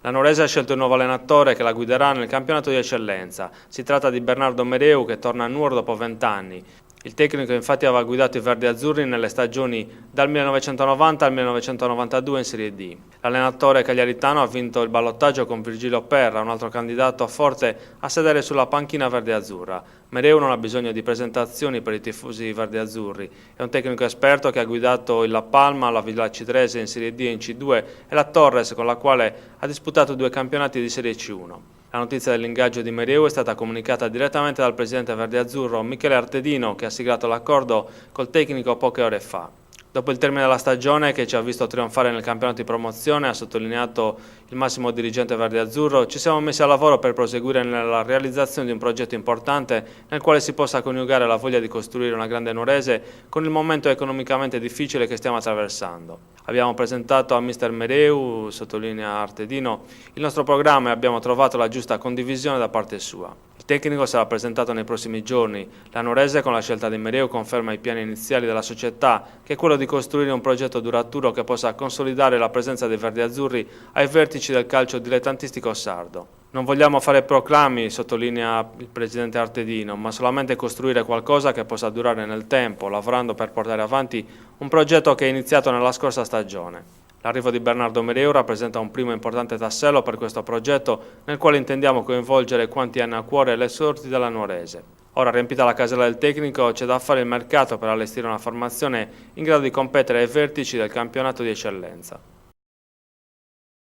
La Nuorese ha scelto il nuovo allenatore che la guiderà nel campionato di eccellenza. Si tratta di Bernardo Mereu che torna a Nuoro dopo 20 anni. Il tecnico infatti aveva guidato i verdi-azzurri nelle stagioni dal 1990 al 1992 in Serie D. L'allenatore cagliaritano ha vinto il ballottaggio con Virgilio Perra, un altro candidato forte a sedere sulla panchina verde-azzurra. Mereu non ha bisogno di presentazioni per i tifosi verde-azzurri. È un tecnico esperto che ha guidato il La Palma, la Villa Citrese in Serie D e in C2 e la Torres con la quale ha disputato 2 campionati di Serie C1. La notizia dell'ingaggio di Mereu è stata comunicata direttamente dal presidente verdiazzurro Michele Artedino, che ha siglato l'accordo col tecnico poche ore fa. Dopo il termine della stagione, che ci ha visto trionfare nel campionato di promozione, ha sottolineato il massimo dirigente verdiazzurro, ci siamo messi al lavoro per proseguire nella realizzazione di un progetto importante nel quale si possa coniugare la voglia di costruire una grande nuorese con il momento economicamente difficile che stiamo attraversando. Abbiamo presentato a mister Mereu, sottolinea Artedino, il nostro programma e abbiamo trovato la giusta condivisione da parte sua. Il tecnico sarà presentato nei prossimi giorni. La Nuorese con la scelta di Mereu conferma i piani iniziali della società, che è quello di costruire un progetto duraturo che possa consolidare la presenza dei verdiazzurri ai vertici del calcio dilettantistico sardo. Non vogliamo fare proclami, sottolinea il presidente Artedino, ma solamente costruire qualcosa che possa durare nel tempo, lavorando per portare avanti un progetto che è iniziato nella scorsa stagione. L'arrivo di Bernardo Mereu rappresenta un primo importante tassello per questo progetto nel quale intendiamo coinvolgere quanti hanno a cuore le sorti della Nuorese. Ora, riempita la casella del tecnico, c'è da fare il mercato per allestire una formazione in grado di competere ai vertici del campionato di eccellenza.